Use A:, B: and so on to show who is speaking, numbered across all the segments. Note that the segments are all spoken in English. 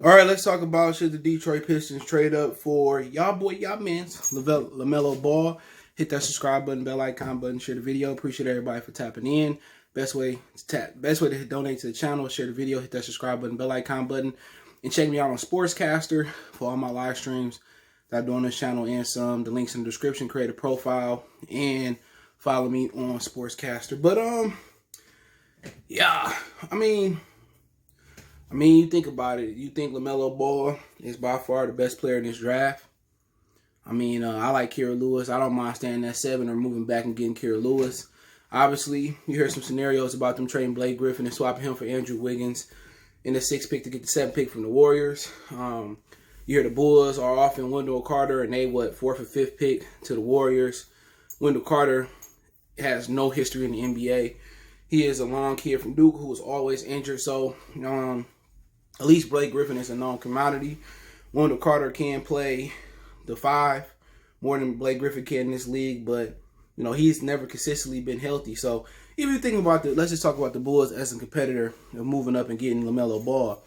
A: All right, let's talk about should the Detroit Pistons trade up for y'all man's LaMelo Ball. Hit that subscribe button, bell icon button, share the video. Appreciate everybody for tapping in. Best way to donate to the channel, share the video, hit that subscribe button, bell icon button, and check me out on Sportscastr for all my live streams that I do on this channel and some. The links in the description. Create a profile and follow me on Sportscastr. But yeah, I mean, you think about it. You think LaMelo Ball is by far the best player in this draft? I mean, I like Kira Lewis. I don't mind staying at 7 or moving back and getting Kira Lewis. Obviously, you hear some scenarios about them trading Blake Griffin and swapping him for Andrew Wiggins in the 6th pick to get the 7th pick from the Warriors. You hear the Bulls are offering Wendell Carter and they, 4th or 5th pick to the Warriors. Wendell Carter has no history in the NBA. He is a long kid from Duke who was always injured. So, at least Blake Griffin is a known commodity. Wendell Carter can play the 5 more than Blake Griffin can in this league, but he's never consistently been healthy. So if you think about let's just talk about the Bulls as a competitor of moving up and getting LaMelo Ball.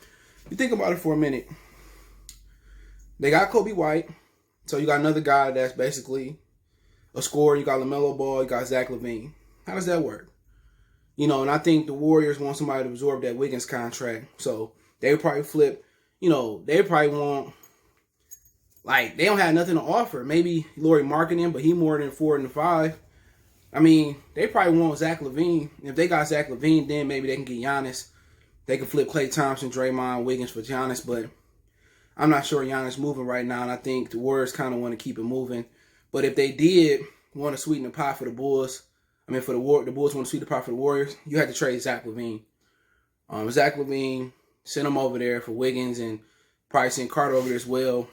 A: You think about it for a minute. They got Kobe White, so you got another guy that's basically a scorer. You got LaMelo Ball, you got Zach LaVine. How does that work? And I think the Warriors want somebody to absorb that Wiggins contract, so they would probably flip. They probably want, they don't have nothing to offer. Maybe Lauri Markkanen, but he more than 4 and the 5. I mean, they probably want Zach LaVine. If they got Zach LaVine, then maybe they can get Giannis. They can flip Klay Thompson, Draymond, Wiggins for Giannis, but I'm not sure Giannis moving right now, and I think the Warriors kind of want to keep it moving. But if they did want to sweeten the pot for the Bulls, the Bulls want to sweeten the pot for the Warriors, you had to trade Zach LaVine. Zach LaVine, send him over there for Wiggins and probably send Carter over there as well.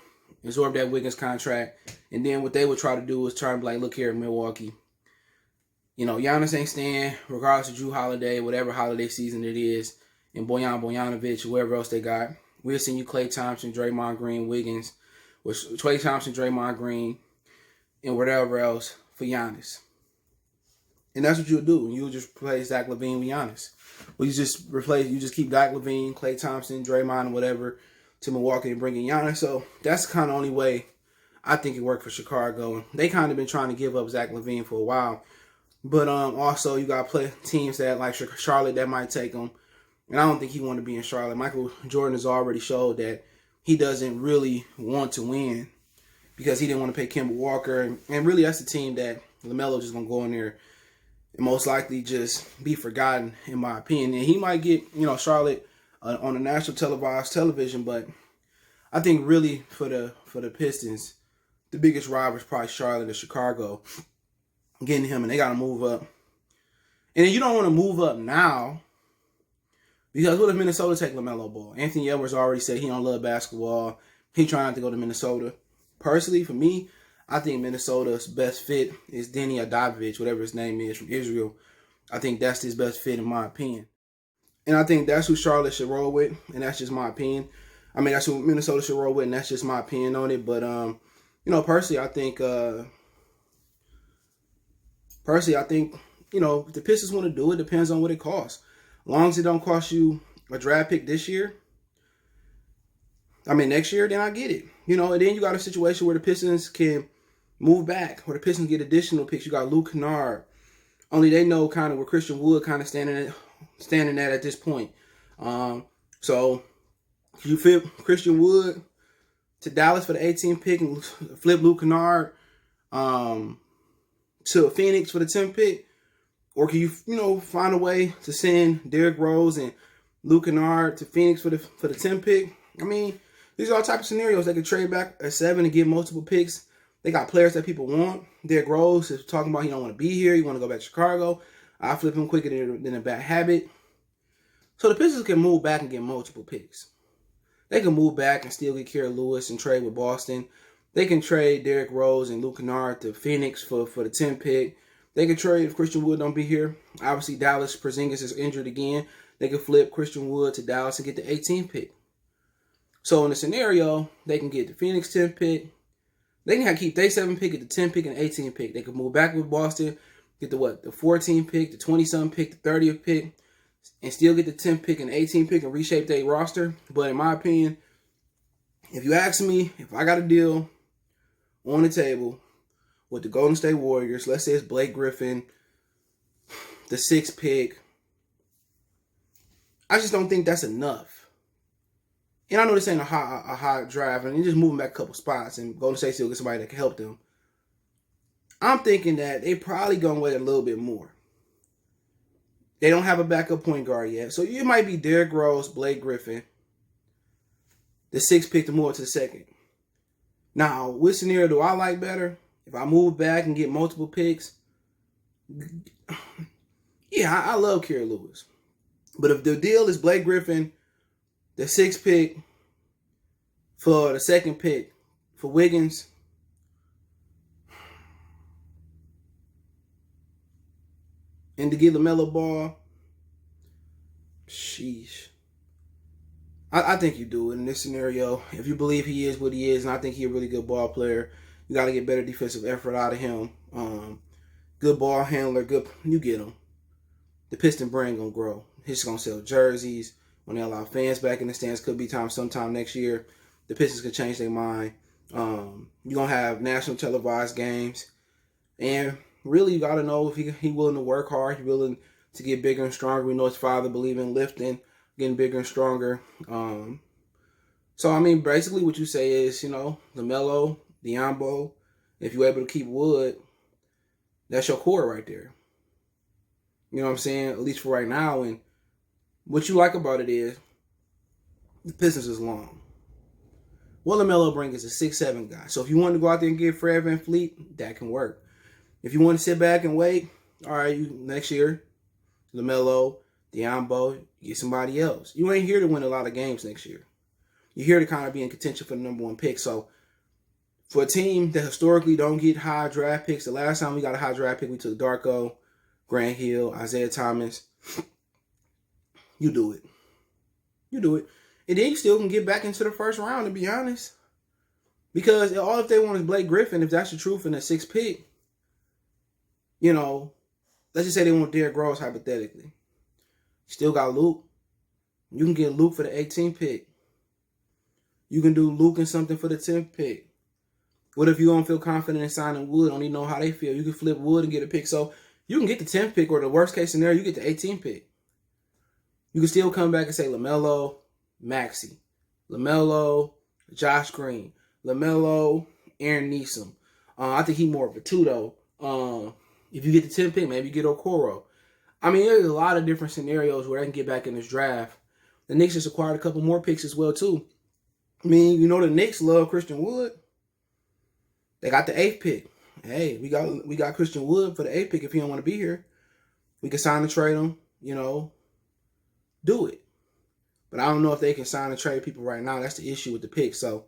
A: Absorb that Wiggins contract. And then what they would try to do is try to be like, look here in Milwaukee. Giannis ain't staying, regardless of Jrue Holiday, whatever holiday season it is, and Bojan Bojanovic, whoever else they got. We'll send you Klay Thompson, Draymond Green, Wiggins, with Klay Thompson, Draymond Green, and whatever else for Giannis. And that's what you'll do. You'll just replace Zach LaVine with Giannis. Well, you just keep Zach LaVine, Klay Thompson, Draymond, whatever, to Milwaukee and bring in Giannis. So that's kind of the only way I think it worked for Chicago. They kind of been trying to give up Zach LaVine for a while. But also you got teams that like Charlotte that might take him. And I don't think he want to be in Charlotte. Michael Jordan has already showed that he doesn't really want to win because he didn't want to pay Kemba Walker. And really that's the team that LaMelo just going to go in there and most likely just be forgotten, in my opinion. And he might get, Charlotte on a national televised television, but I think really for the Pistons, the biggest rival is probably Charlotte or Chicago getting him, and they got to move up. And you don't want to move up now because what if Minnesota take LaMelo Ball? Anthony Edwards already said he don't love basketball. He trying not to go to Minnesota. Personally, for me, I think Minnesota's best fit is Denny Adavic, whatever his name is, from Israel. I think that's his best fit in my opinion. And I think that's who Charlotte should roll with, and that's just my opinion. I mean, that's who Minnesota should roll with, and that's just my opinion on it. But, personally, I think, if the Pistons want to do it, depends on what it costs. As long as it don't cost you a draft pick this year, next year, then I get it. And then you got a situation where the Pistons can move back, where the Pistons get additional picks. You got Luke Kennard. Only they know kind of where Christian Wood kind of standing at this point. So you flip Christian Wood to Dallas for the 18th pick and flip Luke Kennard to Phoenix for the 10th pick? Or can you, find a way to send Derrick Rose and Luke Kennard to Phoenix for the 10th pick? These are all types of scenarios. They could trade back at 7 and get multiple picks. They got players that people want. Derrick Rose is talking about he don't want to be here. He want to go back to Chicago. I flip him quicker than a bad habit. So the Pistons can move back and get multiple picks. They can move back and still get Kira Lewis and trade with Boston. They can trade Derrick Rose and Luke Kennard to Phoenix for the 10th pick. They can trade if Christian Wood don't be here. Obviously, Dallas Porzingis is injured again. They can flip Christian Wood to Dallas and get the 18th pick. So in the scenario, they can get the Phoenix 10th pick. They can keep their 7th pick, get the 10th pick, and 18th pick. They can move back with Boston, get the 14th pick, the 20-something pick, the 30th pick, and still get the 10th pick and 18th pick and reshape their roster. But in my opinion, if you ask me, if I got a deal on the table with the Golden State Warriors, let's say it's Blake Griffin, the 6th pick, I just don't think that's enough. And I know this ain't a high draft, and they're just moving back a couple spots, and Golden State still get somebody that can help them. I'm thinking that they probably gonna wait a little bit more. They don't have a backup point guard yet, so it might be Derrick Rose, Blake Griffin, the 6th pick to move to the 2nd. Now, which scenario do I like better? If I move back and get multiple picks, yeah, I love Kira Lewis. But if the deal is Blake Griffin, the 6th pick for the 2nd pick for Wiggins, and to get LaMelo Ball, sheesh. I think you do it in this scenario. If you believe he is what he is, and I think he's a really good ball player, you got to get better defensive effort out of him. Good ball handler, good. You get him. The Piston brand gonna grow. He's gonna sell jerseys when they allow fans back in the stands. Could be sometime next year. The Pistons could change their mind. You're gonna have national televised games, and really you gotta know if he willing to work hard. He willing to get bigger and stronger. We know his father believe in lifting, getting bigger and stronger. So I mean, basically what you say is, LaMelo, Diambo. If you're able to keep Wood, that's your core right there. You know what I'm saying? At least for right now. And what you like about it is the Pistons is long. What LaMelo brings is a 6'7" guy. So if you want to go out there and get Fred VanVleet, that can work. If you want to sit back and wait, all right, next year, LaMelo, Diambo, get somebody else. You ain't here to win a lot of games next year. You're here to kind of be in contention for the number 1 pick. So for a team that historically don't get high draft picks, the last time we got a high draft pick, we took Darko, Grant Hill, Isaiah Thomas. You do it. You do it. And then you still can get back into the first round, to be honest. Because all if they want is Blake Griffin, if that's the truth, in the 6th pick, let's just say they want Derrick Rose, hypothetically. Still got Luke. You can get Luke for the 18th pick. You can do Luke and something for the 10th pick. What if you don't feel confident in signing Wood? Don't even know how they feel. You can flip Wood and get a pick. So you can get the 10th pick, or the worst case scenario, you get the 18th pick. You can still come back and say LaMelo, Maxey. LaMelo, Josh Green. LaMelo, Aaron Neeson. I think he's more of a 2, though. If you get the 10th pick, maybe you get Okoro. I mean, there's a lot of different scenarios where they can get back in this draft. The Knicks just acquired a couple more picks as well, too. I mean, the Knicks love Christian Wood. They got the 8th pick. Hey, we got Christian Wood for the 8th pick if he don't want to be here. We can sign and trade him, do it. But I don't know if they can sign and trade people right now. That's the issue with the pick. So,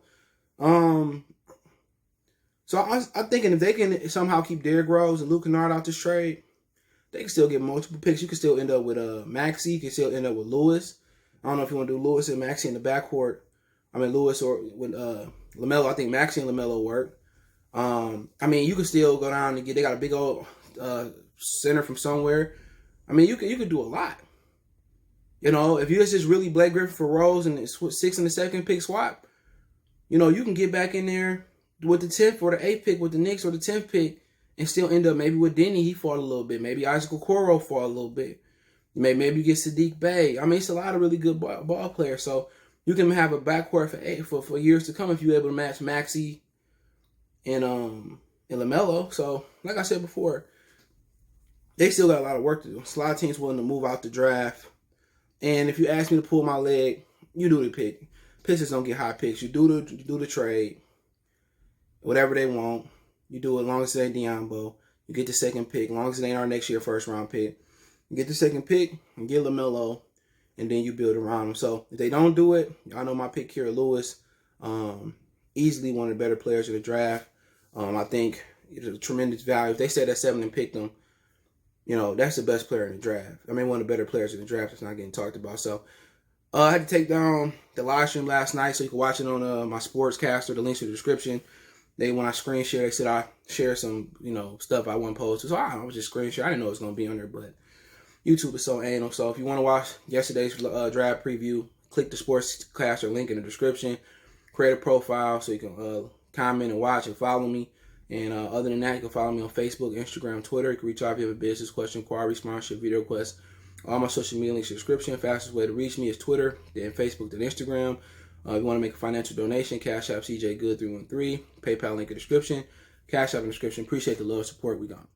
A: I'm thinking if they can somehow keep Derrick Rose and Luke Kennard out this trade, they can still get multiple picks. You can still end up with Maxey. You can still end up with Lewis. I don't know if you want to do Lewis and Maxey in the backcourt. I mean, Lewis or with LaMelo. I think Maxey and LaMelo work. I mean, you can still go down and they got a big old center from somewhere. I mean, you could do a lot. If you just really Blake Griffin for Rose and it's 6 in the 2nd pick swap, you can get back in there with the 10th or the 8th pick with the Knicks, or the 10th pick, and still end up maybe with Denny, he fall a little bit. Maybe Isaac Okoro fall a little bit. Maybe you get Sadiq Bey. I mean, it's a lot of really good ball players. So you can have a backcourt for years to come if you're able to match Maxey and LaMelo. So, like I said before, they still got a lot of work to do. A lot of teams willing to move out the draft. And if you ask me to pull my leg, you do the pick. Pistons don't get high picks. You do the trade. Whatever they want, you do it as long as it ain't Diambo. You get the 2nd pick, as long as it ain't our next year first round pick. You get the 2nd pick and get LaMelo, and then you build around them. So if they don't do it, y'all know my pick, Kira Lewis, easily one of the better players of the draft. I think it's a tremendous value. If they stayed at 7 and picked him, that's the best player in the draft. I mean, one of the better players in the draft that's not getting talked about. So I had to take down the live stream last night so you can watch it on my Sportscastr. The link's in the description. When I screen share, they said I share some, stuff I wouldn't post. So I was just screen share. I didn't know it was going to be on there, but YouTube is so anal. So if you want to watch yesterday's draft preview, click the Sportscastr link in the description. create a profile so you can comment and watch and follow me. And other than that, you can follow me on Facebook, Instagram, Twitter. You can reach out if you have a business question, inquiry, sponsorship, video request. All my social media links, description. Fastest way to reach me is Twitter, then Facebook, then Instagram. If you want to make a financial donation, Cash App CJ Good 313. PayPal link in the description. Cash App in the description. Appreciate the love, support. We gone.